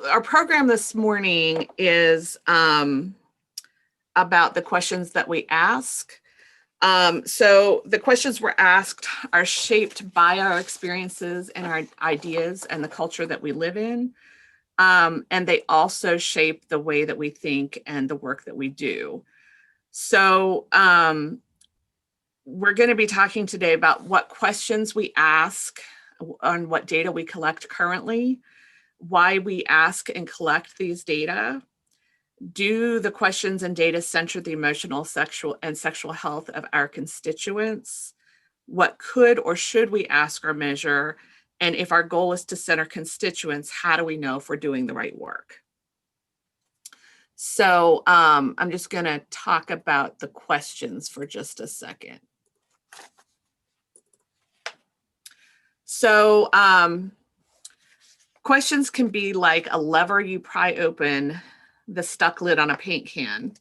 our program this morning is about the questions that we ask. So the questions we're asked are shaped by our experiences and our ideas and the culture that we live in. And they also shape the way that we think and the work that we do. So we're going to be talking today about what questions we ask on what data we collect currently, why we ask and collect these data. Do the questions and data center the emotional, sexual health of our constituents? What could or should we ask or measure? And if our goal is to center constituents, how do we know if we're doing the right work? So I'm just going to talk about the questions for just a second. So questions can be like a lever you pry open the stuck lid on a paint can.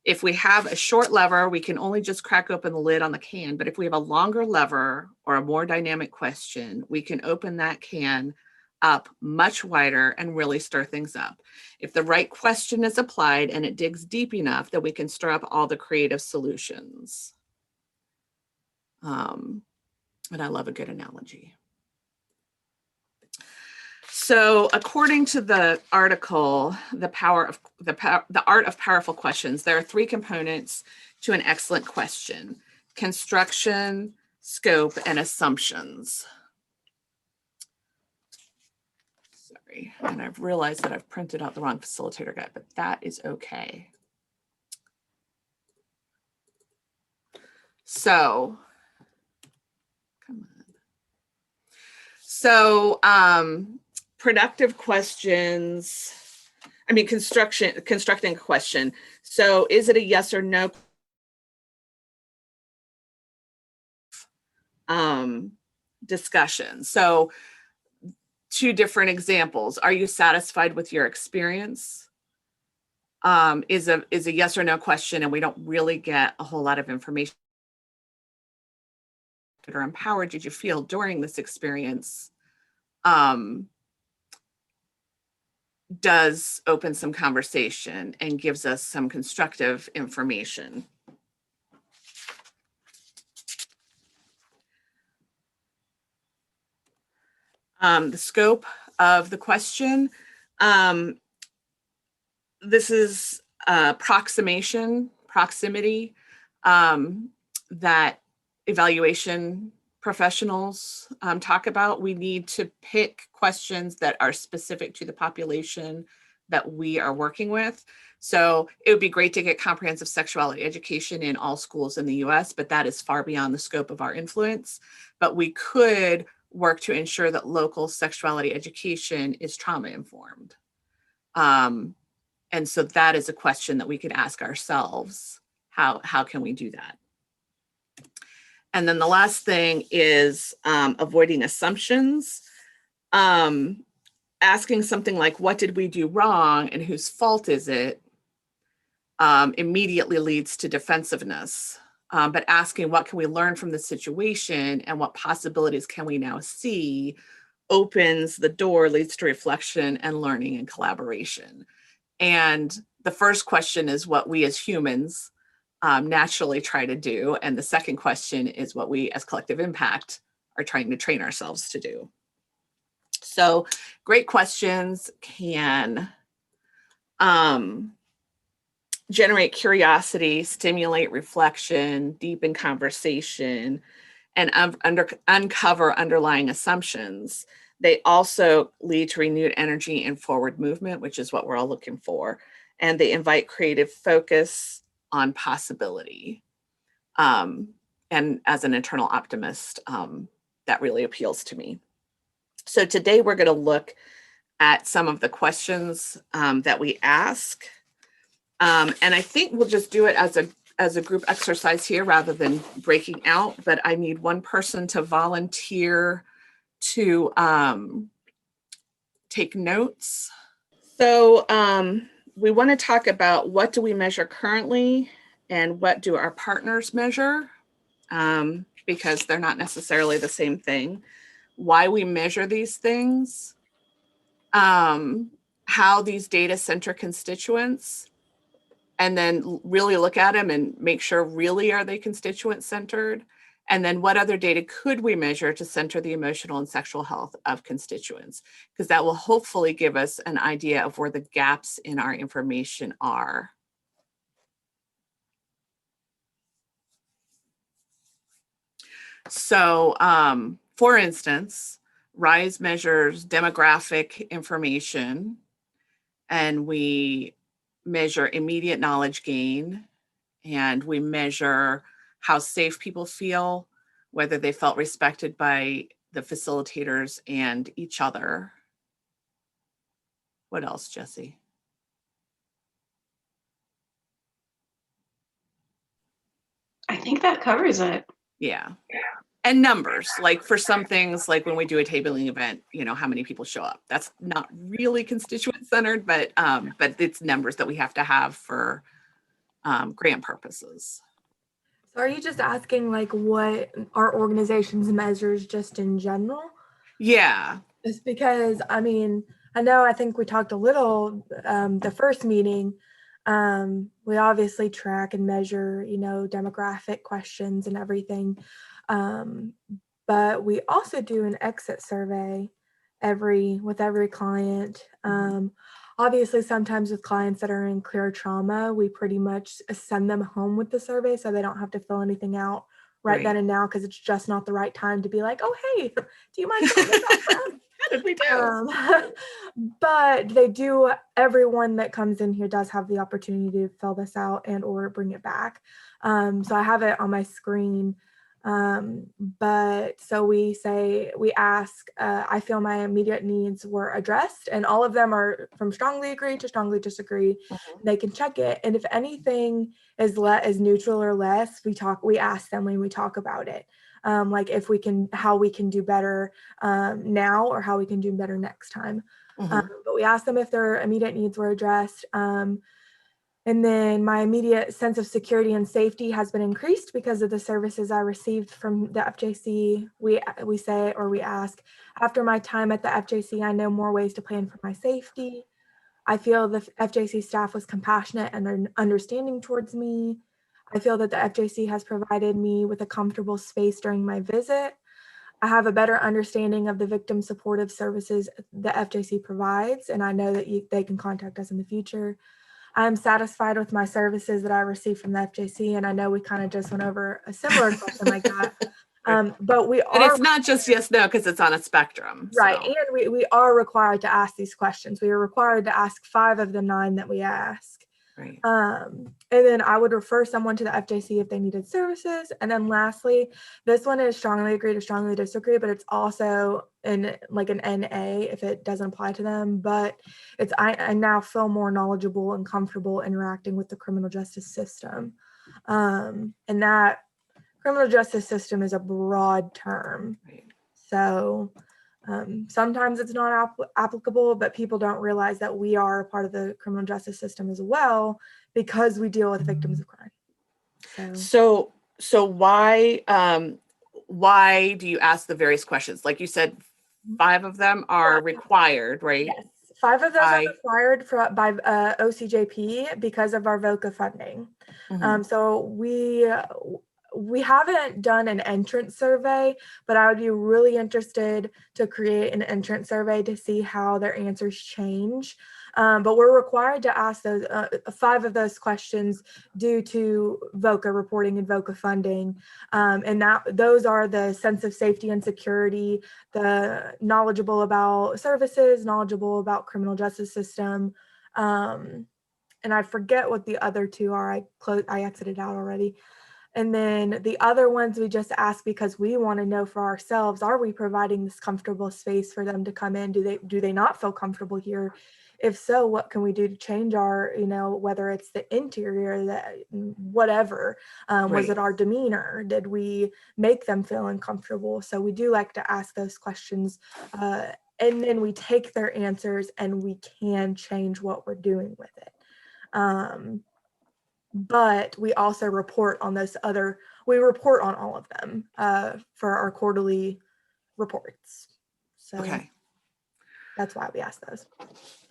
If we have a short lever, we can only just crack open the lid on the can. But if we have a longer lever or a more dynamic question, we can open that can up much wider and really stir things up. If the right question is applied and it digs deep enough, then we can stir up all the creative solutions. And I love a good analogy. So according to the article, the art of powerful questions, there are three components to an excellent question: construction, scope, and assumptions. Sorry, and I've realized that I've printed out the wrong facilitator guide, but that is okay. So, come on. So, productive questions, constructing a question. So is it a yes or no discussion? So two different examples. Are you satisfied with your experience? Is a yes or no question, and we don't really get a whole lot of information. Or empowered did you feel during this experience? Does open some conversation and gives us some constructive information. The scope of the question. This is proximity that evaluation professionals talk about. We need to pick questions that are specific to the population that we are working with. So it would be great to get comprehensive sexuality education in all schools in the US, but that is far beyond the scope of our influence. But we could work to ensure that local sexuality education is trauma informed. And so that is a question that we could ask ourselves. How can we do that? And then the last thing is avoiding assumptions. Asking something like, what did we do wrong and whose fault is it? Immediately leads to defensiveness. But asking what can we learn from the situation and what possibilities can we now see opens the door, leads to reflection and learning and collaboration. And the first question is what we as humans naturally try to do. And the second question is what we as collective impact are trying to train ourselves to do. So great questions can generate curiosity, stimulate reflection, deepen conversation, and uncover underlying assumptions. They also lead to renewed energy and forward movement, which is what we're all looking for. And they invite creative focus on possibility. And as an internal optimist, that really appeals to me. So today we're going to look at some of the questions that we ask. And I think we'll just do it as a group exercise here rather than breaking out, but I need one person to volunteer to take notes. So we want to talk about what do we measure currently and what do our partners measure, because they're not necessarily the same thing. Why we measure these things, how these data center constituents, and then really look at them and make sure really are they constituent centered? And then what other data could we measure to center the emotional and sexual health of constituents? Because that will hopefully give us an idea of where the gaps in our information are. So, for instance, RISE measures demographic information, and we measure immediate knowledge gain, and we measure how safe people feel, whether they felt respected by the facilitators and each other. What else, Jesse? I think that covers it. Yeah. And numbers, like for some things, like when we do a tabling event, how many people show up. That's not really constituent centered, but it's numbers that we have to have for grant purposes. So are you just asking like what our organization's measures just in general? Yeah. Just because, I mean, I think we talked a little, the first meeting, we obviously track and measure, demographic questions and everything. But we also do an exit survey with every client. Obviously, sometimes with clients that are in clear trauma, we pretty much send them home with the survey so they don't have to fill anything out right then and now, because it's just not the right time to be like, oh, hey, do you mind filling this out for us? How did we do? But they do, everyone that comes in here does have the opportunity to fill this out and or bring it back. So I have it on my screen. But so we ask, I feel my immediate needs were addressed, and all of them are from strongly agree to strongly disagree. They can check it. And if anything is neutral or less, we ask them when we talk about it. Like how we can do better now, or how we can do better next time. But we ask them if their immediate needs were addressed. And then my immediate sense of security and safety has been increased because of the services I received from the FJC. We ask, after my time at the FJC, I know more ways to plan for my safety. I feel the FJC staff was compassionate and understanding towards me. I feel that the FJC has provided me with a comfortable space during my visit. I have a better understanding of the victim supportive services the FJC provides, and I know that they can contact us in the future. I'm satisfied with my services that I received from the FJC, and I know we kind of just went over a similar question like that. But it's not just yes, no, because it's on a spectrum. Right, so. And we are required to ask these questions. We are required to ask 5 of the 9 that we ask. Right. And then I would refer someone to the FJC if they needed services. And then lastly, this one is strongly agree to strongly disagree, but it's also an NA if it doesn't apply to them. But I now feel more knowledgeable and comfortable interacting with the criminal justice system. And that criminal justice system is a broad term. Right. So sometimes it's not applicable, but people don't realize that we are a part of the criminal justice system as well because we deal with victims of crime. So why do you ask the various questions? Like you said, 5 of them are required, right? Yes, 5 of those are required by OCJP because of our VOCA funding. So we haven't done an entrance survey, but I would be really interested to create an entrance survey to see how their answers change. But we're required to ask those 5 of those questions due to VOCA reporting and VOCA funding. And those are the sense of safety and security, the knowledgeable about services, knowledgeable about criminal justice system. And I forget what the other 2 are. I exited out already. And then the other ones we just ask because we want to know for ourselves, are we providing this comfortable space for them to come in? Do they not feel comfortable here? If so, what can we do to change our, whether it's the interior, whatever, was it our demeanor? Did we make them feel uncomfortable? So we do like to ask those questions. And then we take their answers and we can change what we're doing with it. But we also report on we report on all of them for our quarterly reports. So. Okay. that's why we ask those.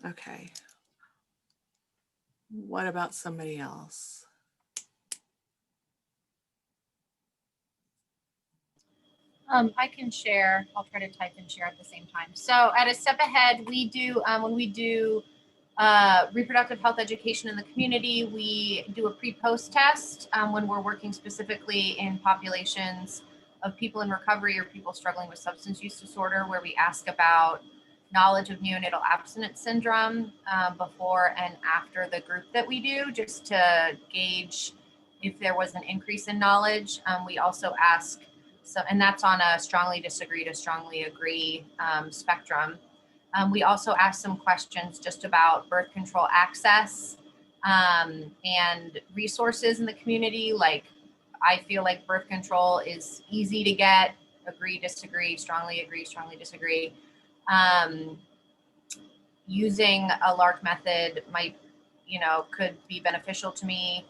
Okay. What about somebody else? I can share. I'll try to type and share at the same time. So at a step ahead, we do when we do reproductive health education in the community, we do a pre-post test when we're working specifically in populations of people in recovery or people struggling with substance use disorder, where we ask about knowledge of neonatal abstinence syndrome before and after the group that we do, just to gauge if there was an increase in knowledge. We also ask, so, and that's on a strongly disagree to strongly agree spectrum. We also ask some questions just about birth control access and resources in the community. Like, I feel like birth control is easy to get, agree, disagree, strongly disagree. Using a LARC method might, could be beneficial to me.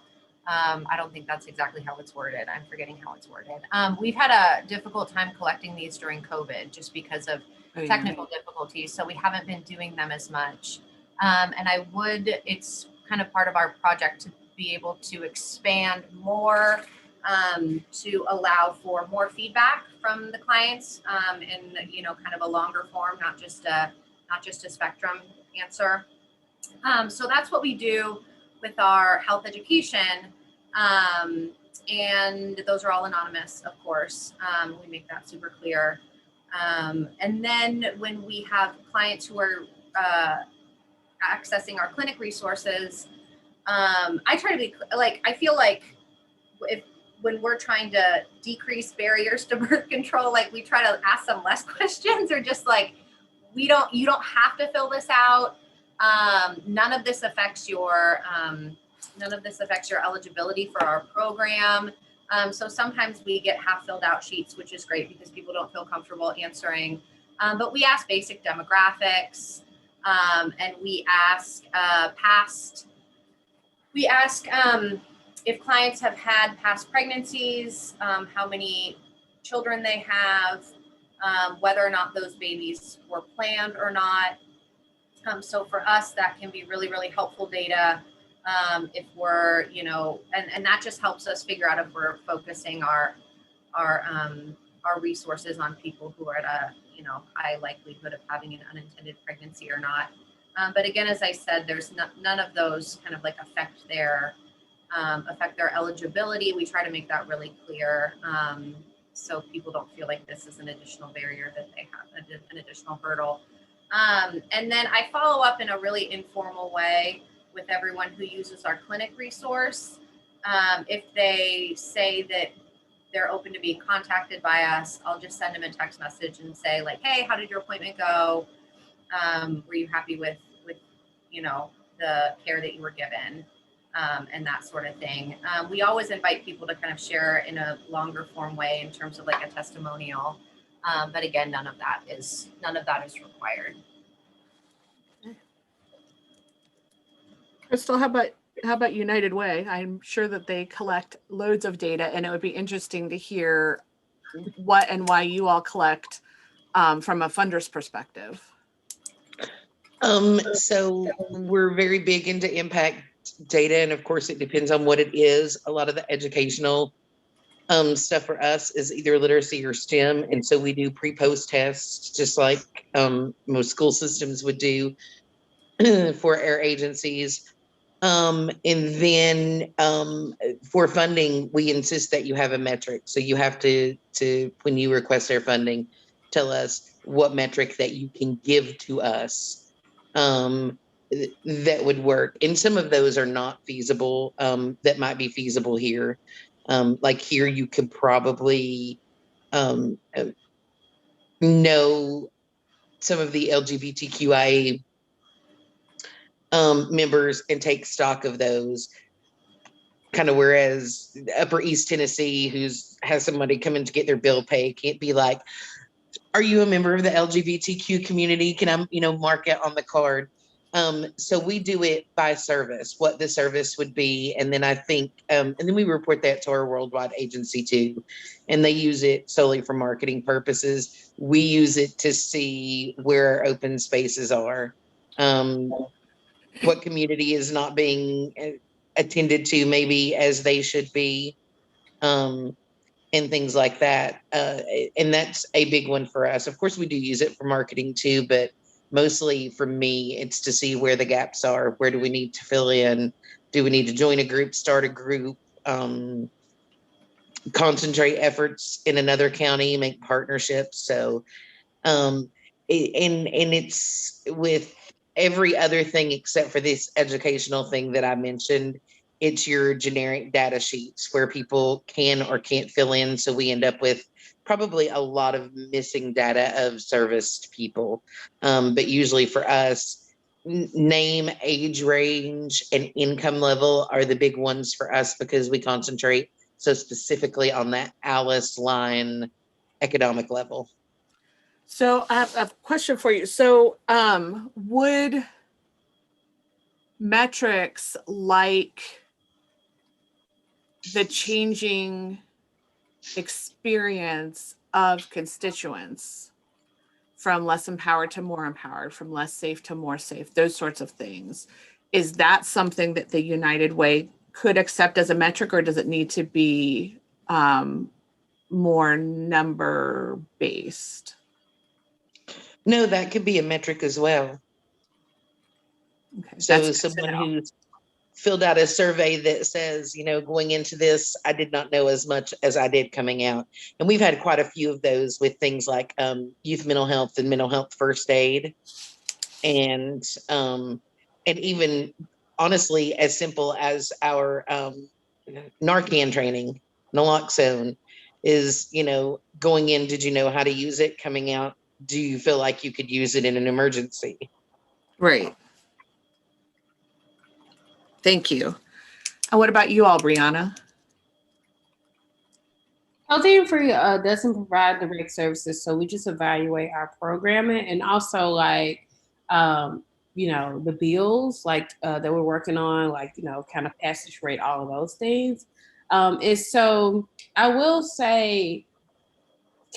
I don't think that's exactly how it's worded. I'm forgetting how it's worded. We've had a difficult time collecting these during COVID just because of technical difficulties. So we haven't been doing them as much. And it's kind of part of our project to be able to expand more to allow for more feedback from the clients in, kind of a longer form, not just a spectrum answer. So that's what we do with our health education. And those are all anonymous, of course. We make that super clear. And then when we have clients who are accessing our clinic resources, I try to be like, I feel like when we're trying to decrease barriers to birth control, like we try to ask them less questions, or just like, you don't have to fill this out. None of this affects your eligibility for our program. So sometimes we get half filled out sheets, which is great because people don't feel comfortable answering. But we ask basic demographics, and we ask if clients have had past pregnancies, how many children they have, whether or not those babies were planned or not. So for us, that can be really, really helpful data if we're, and that just helps us figure out if we're focusing our resources on people who are at a, high likelihood of having an unintended pregnancy or not. But again, as I said, there's none of those kind of like affect their eligibility. We try to make that really clear. So people don't feel like this is an additional barrier that they have, an additional hurdle. And then I follow up in a really informal way with everyone who uses our clinic resource. If they say that they're open to being contacted by us, I'll just send them a text message and say like, hey, how did your appointment go? Were you happy with the care that you were given? And that sort of thing. We always invite people to kind of share in a longer form way in terms of like a testimonial. But again, none of that is required. Crystal, how about United Way? I'm sure that they collect loads of data, and it would be interesting to hear what and why you all collect from a funder's perspective. So we're very big into impact data, and of course it depends on what it is. A lot of the educational stuff for us is either literacy or STEM, and so we do pre-post tests just like most school systems would do for our agencies. And then for funding, we insist that you have a metric. So you have to when you request our funding, tell us what metric that you can give to us that would work. And some of those are not feasible, that might be feasible here. Like here, you could probably know some of the LGBTQIA members and take stock of those. Kind of, whereas Upper East Tennessee, has somebody come in to get their bill paid, can't be like, are you a member of the LGBTQ community? Can I, mark it on the card? So we do it by service, what the service would be. And then I think, and then we report that to our worldwide agency too. And they use it solely for marketing purposes. We use it to see where our open spaces are, what community is not being attended to maybe as they should be. And things like that. And that's a big one for us. Of course, we do use it for marketing too, but mostly for me, it's to see where the gaps are. Where do we need to fill in? Do we need to join a group, start a group, concentrate efforts in another county, make partnerships? So, and it's with every other thing except for this educational thing that I mentioned. It's your generic data sheets where people can or can't fill in. So we end up with probably a lot of missing data of serviced people. But usually for us, name, age range, and income level are the big ones for us because we concentrate so specifically on that Alice line economic level. So I have a question for you. So would metrics like the changing experience of constituents from less empowered to more empowered, from less safe to more safe, those sorts of things, is that something that the United Way could accept as a metric, or does it need to be more number based? No, that could be a metric as well. Okay, So that's good to someone know. who's filled out a survey that says, going into this, I did not know as much as I did coming out. And we've had quite a few of those with things like youth mental health and mental health first aid. And even honestly, as simple as our Narcan training, naloxone is, going in, did you know how to use it? Coming out, do you feel like you could use it in an emergency? Right. Thank you. And what about you all, Brianna? Healthy and Free doesn't provide direct services, so we just evaluate our programming and also the bills that we're working on, kind of passage rate, all of those things. And so I will say,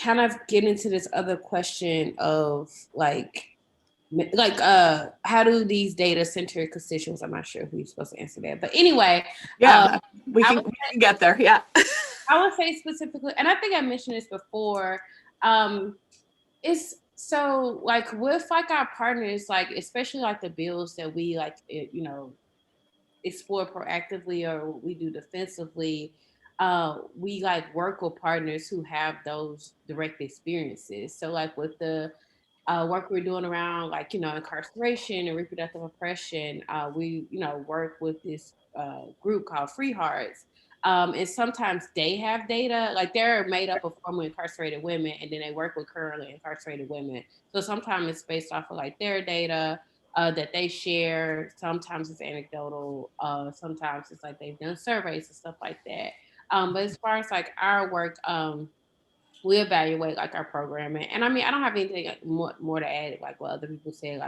kind of get into this other question of how do these data center constituents, I'm not sure who's supposed to answer that, but anyway. Yeah, we can get there. Yeah. I would say specifically, and I think I mentioned this before, it's so with our partners, especially the bills that we explore proactively or we do defensively, we work with partners who have those direct experiences. So with the work we're doing around incarceration and reproductive oppression, we work with this group called Free Hearts. And sometimes they have data, they're made up of formerly incarcerated women, and then they work with currently incarcerated women. So sometimes it's based off of their data that they share. Sometimes it's anecdotal. Sometimes it's they've done surveys and stuff like that. But as far as our work, we evaluate our programming. And I mean, I don't have anything more to add, what other people say,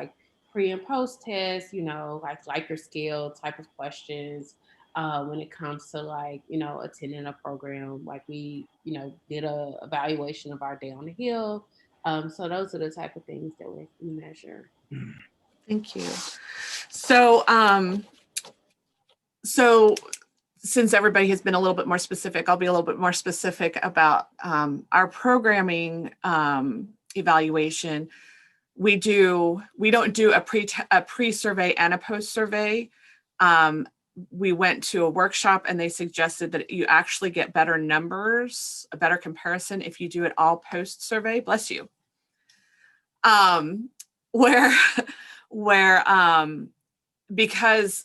pre and post tests, Likert scale type of questions. When it comes to attending a program, we did a evaluation of our day on the Hill. So those are the type of things that we measure. Thank you. So since everybody has been a little bit more specific, I'll be a little bit more specific about our programming evaluation. We don't do a pre-survey and a post-survey. We went to a workshop and they suggested that you actually get better numbers, a better comparison if you do it all post-survey. Bless you. Because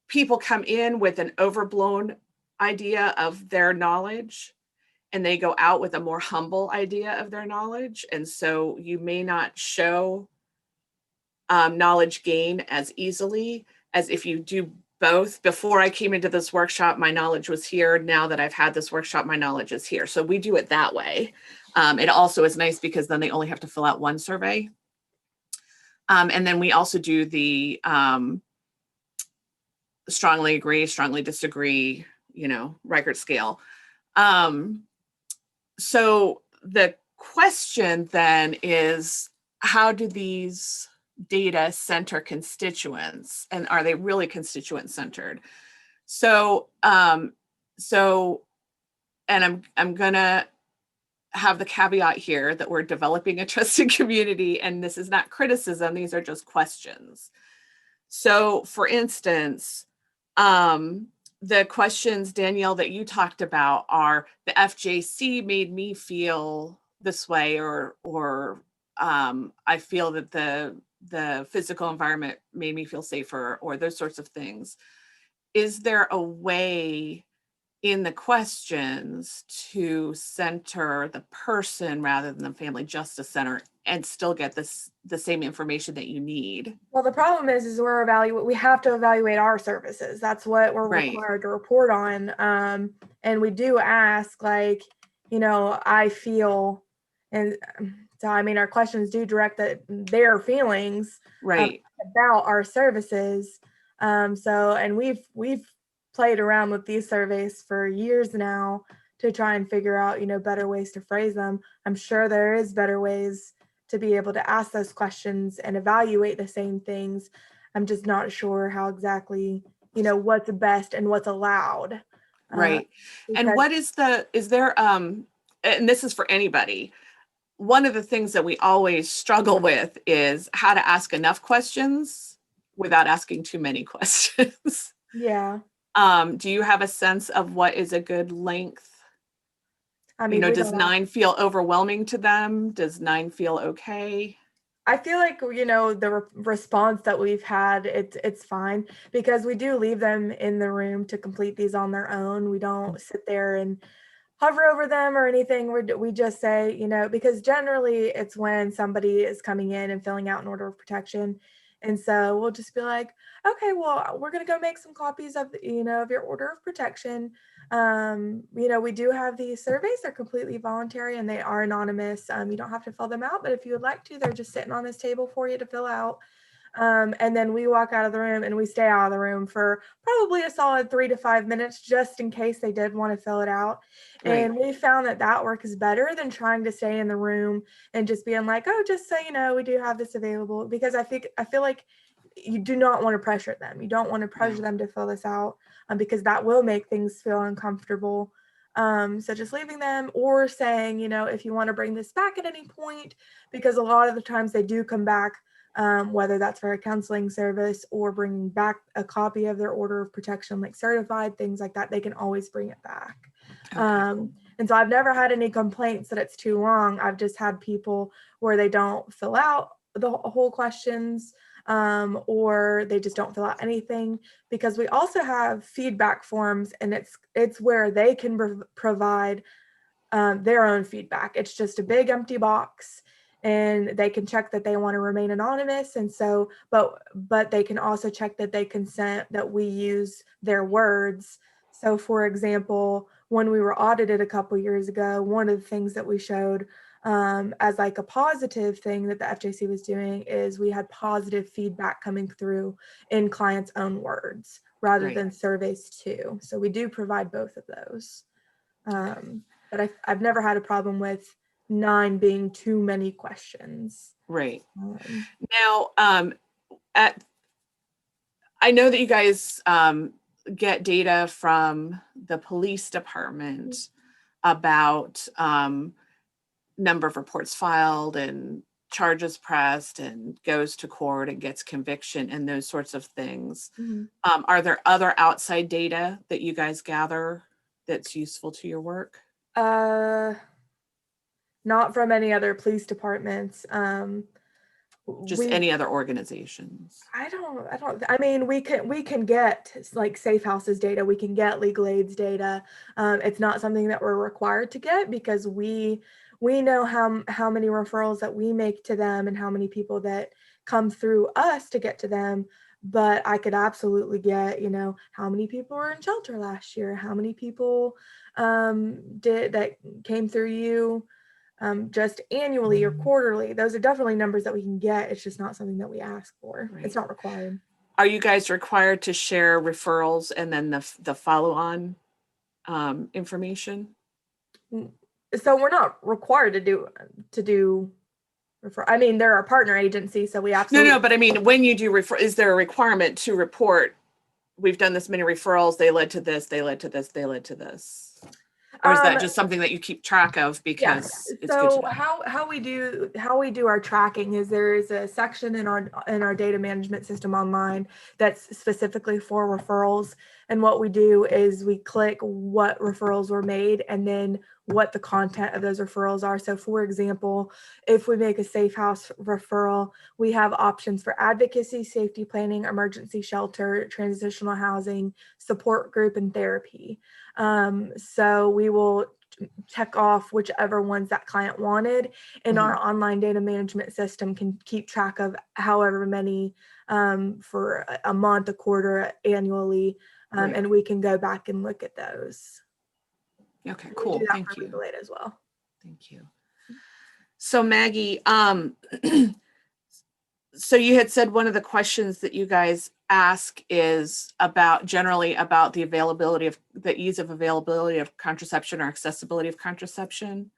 people come in with an overblown idea of their knowledge and they go out with a more humble idea of their knowledge. And so you may not show knowledge gain as easily as if you do both. Before I came into this workshop, my knowledge was here. Now that I've had this workshop, my knowledge is here. So we do it that way. It also is nice because then they only have to fill out one survey. And then we also do the strongly agree, strongly disagree, Riegert scale. So the question then is, how do these data center constituents, and are they really constituent centered? So, and I'm gonna have the caveat here that we're developing a trusted community, and this is not criticism, these are just questions. So for instance, the questions, Danielle, that you talked about are, the FJC made me feel this way, or I feel that the physical environment made me feel safer, or those sorts of things. Is there a way in the questions to center the person rather than the family justice center and still get the same information that you need? Well, the problem is we have to evaluate our services. That's what we're Right. required to report on. And we do ask, like, I feel, and so, I mean, our questions do direct their feelings Right. about our services. And we've played around with these surveys for years now to try and figure out, better ways to phrase them. I'm sure there is better ways to be able to ask those questions and evaluate the same things. I'm just not sure how exactly, what's best and what's allowed. Right. And what is there, and this is for anybody, one of the things that we always struggle with is how to ask enough questions without asking too many questions. Yeah. Do you have a sense of what is a good length? I mean, does 9 feel overwhelming to them? Does 9 feel okay? I feel like, the response that we've had, it's fine, because we do leave them in the room to complete these on their own. We don't sit there and hover over them or anything. We just say, because generally it's when somebody is coming in and filling out an order of protection. And so we'll just be like, okay, well, we're going to go make some copies of, of your order of protection. We do have these surveys. They're completely voluntary and they are anonymous. You don't have to fill them out, but if you would like to, they're just sitting on this table for you to fill out. And then we walk out of the room and we stay out of the room for probably a solid 3 to 5 minutes, just in case they did want to fill it out. Right. And we found that works better than trying to stay in the room and just being like, oh, just so you know, we do have this available, because I feel like you do not want to pressure them. You don't want to pressure them to fill this out, because that will make things feel uncomfortable. So just leaving them, or saying, if you want to bring this back at any point, because a lot of the times they do come back, whether that's for a counseling service or bringing back a copy of their order of protection, like certified, things like that, they can always bring it back. Okay. And so I've never had any complaints that it's too long. I've just had people where they don't fill out the whole questions, or they just don't fill out anything, because we also have feedback forms, and it's where they can provide their own feedback. It's just a big empty box, and they can check that they want to remain anonymous. And so, but they can also check that they consent that we use their words. So for example, when we were audited a couple years ago, one of the things that we showed as like a positive thing that the FJC was doing is we had positive feedback coming through in clients' own words rather Right. than surveys too. So we do provide both of those. But I've never had a problem with 9 being too many questions. Right. Now, I know that you guys get data from the police department about number of reports filed and charges pressed and goes to court and gets conviction and those sorts of things. Are there other outside data that you guys gather that's useful to your work? Not from any other police departments. Just any other organizations? I mean, we can get like Safe House's data, we can get Legal Aid's data. It's not something that we're required to get, because we know how many referrals that we make to them and how many people that come through us to get to them. But I could absolutely get, how many people were in shelter last year, how many people that came through you just annually or quarterly. Those are definitely numbers that we can get. It's just not something that we ask for. Right. It's not required. Are you guys required to share referrals and then the follow-on information? So we're not required to do refer. I mean, they're our partner agency, so we absolutely. No, but I mean, when you do refer, is there a requirement to report, we've done this many referrals, they led to this, they led to this, they led to this? Or is that just something that you keep track of because it's good to So know? how we do our tracking is there is a section in our data management system online that's specifically for referrals. And what we do is we click what referrals were made and then what the content of those referrals are. So for example, if we make a safe house referral, we have options for advocacy, safety planning, emergency shelter, transitional housing, support group, and therapy. So we will check off whichever ones that client wanted, and our online data management system can keep track of however many for a month, a quarter, annually, Right. and we can go back and look at those. Okay, We cool. do that Thank for you. legal aid as well. Thank you. So Maggie, so you had said one of the questions that you guys ask is generally about the ease of availability of contraception or accessibility of contraception.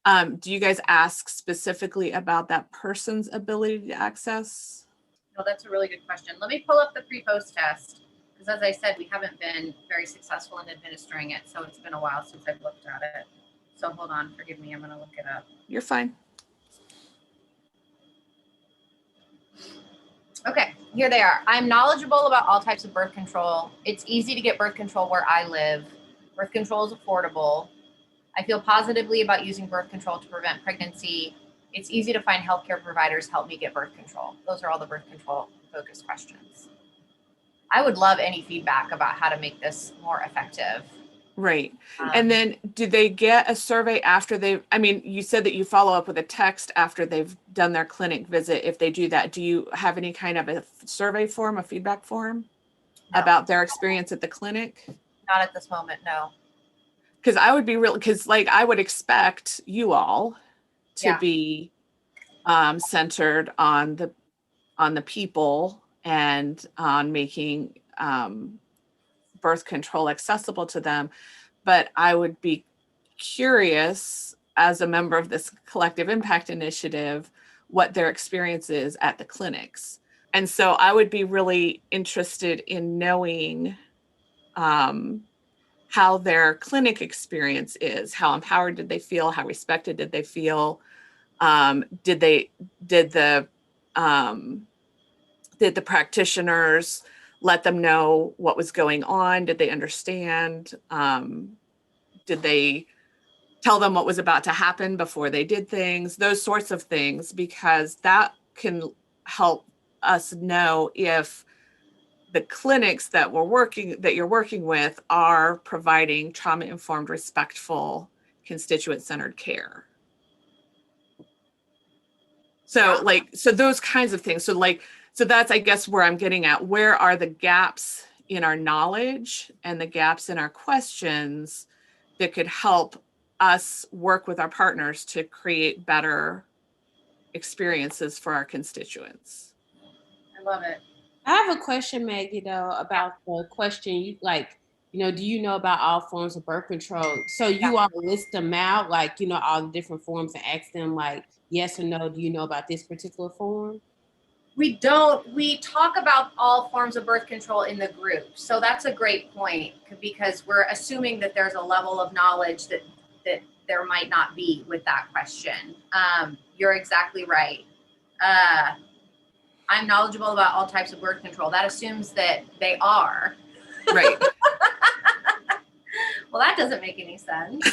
Do you guys ask specifically about that person's ability to access? No, that's a really good question. Let me pull up the pre-post test, because as I said, we haven't been very successful in administering it, so it's been a while since I've looked at it. So hold on, forgive me, I'm going to look it up. You're fine. Okay, here they are. I'm knowledgeable about all types of birth control. It's easy to get birth control where I live. Birth control is affordable. I feel positively about using birth control to prevent pregnancy. It's easy to find healthcare providers help me get birth control. Those are all the birth control focused questions. I would love any feedback about how to make this more effective. Right. And then do they get a survey after you said that you follow up with a text after they've done their clinic visit. If they do that, do you have any kind of a survey form, a feedback form about their experience at the clinic? Not at this moment, no. Because I would expect you all to be centered on the people and on making birth control accessible to them. But I would be curious, as a member of this collective impact initiative, what their experience is at the clinics. And so I would be really interested in knowing how their clinic experience is. How empowered did they feel? How respected did they feel? Did the practitioners let them know what was going on? Did they understand? Did they tell them what was about to happen before they did things? Those sorts of things, because that can help us know if the clinics that you're working with are providing trauma-informed, respectful, constituent-centered care. So those kinds of things. So that's, I guess, where I'm getting at. Where are the gaps in our knowledge and the gaps in our questions that could help us work with our partners to create better experiences for our constituents? I love it. I have a question, Maggie, though, about the question do you know about all forms of birth control? So you all list them out, all the different forms, and ask them yes or no, do you know about this particular form? We don't. We talk about all forms of birth control in the group. So that's a great point, because we're assuming that there's a level of knowledge that there might not be with that question. You're exactly right. I'm knowledgeable about all types of birth control. That assumes that they are. Right. Well, that doesn't make any sense.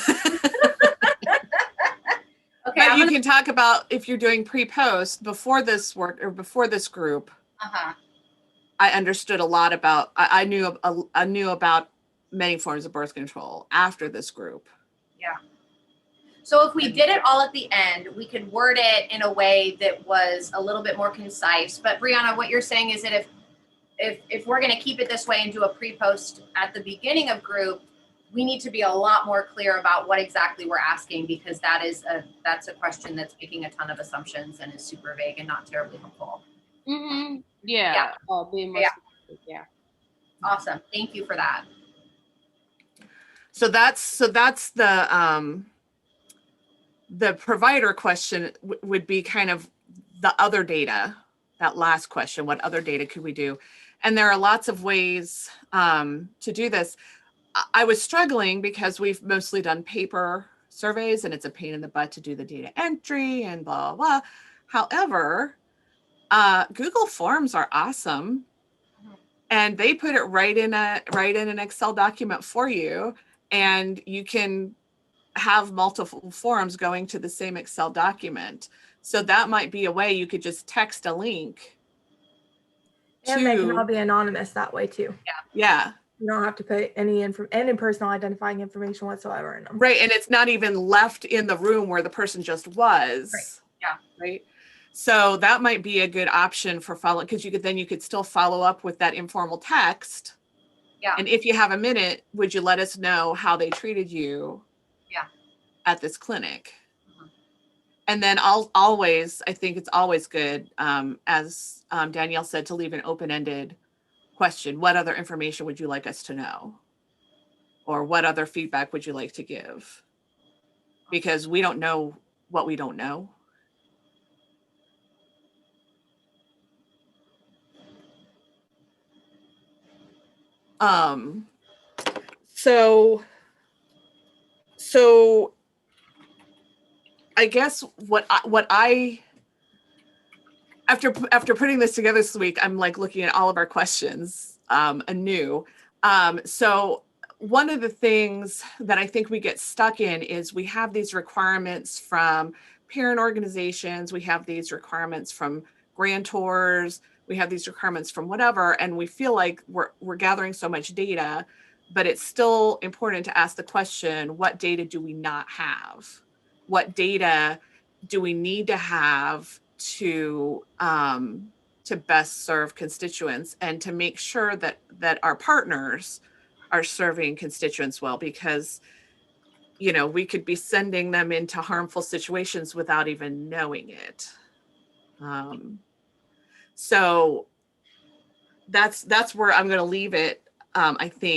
Okay. But you can talk about, if you're doing pre-post before this work or before this group. I understood a lot about, I knew about many forms of birth control after this group. Yeah. So if we did it all at the end, we could word it in a way that was a little bit more concise. But Brianna, what you're saying is that if we're going to keep it this way and do a pre-post at the beginning of group, we need to be a lot more clear about what exactly we're asking, because that's a question that's making a ton of assumptions and is super vague and not terribly helpful. Mm-hmm. Yeah. Being more specific. Yeah. Awesome. Thank you for that. So that's the provider question would be kind of the other data, that last question, what other data could we do? And there are lots of ways to do this. I was struggling because we've mostly done paper surveys and it's a pain in the butt to do the data entry and blah, blah. However, Google Forms are awesome. And they put it right in an Excel document for you. And you can have multiple forms going to the same Excel document. So that might be a way you could just text a link. And they can all be anonymous that way too. Yeah. You don't have to put any personal identifying information whatsoever in them. Right. And it's not even left in the room where the person just was. Right. Yeah. Right. So that might be a good option for following, because you could still follow up with that informal text. Yeah. And if you have a minute, would you let us know how they treated you? Yeah. At this clinic? And then I think it's always good, as Danielle said, to leave an open-ended question. What other information would you like us to know? Or what other feedback would you like to give? Because we don't know what we don't know. So I guess after putting this together this week, I'm like looking at all of our questions anew. So one of the things that I think we get stuck in is we have these requirements from parent organizations, we have these requirements from grantors, we have these requirements from whatever, and we feel like we're gathering so much data, but it's still important to ask the question, what data do we not have? What data do we need to have to best serve constituents and to make sure that our partners are serving constituents well? Because we could be sending them into harmful situations without even knowing it. So that's where I'm going to leave it, I think.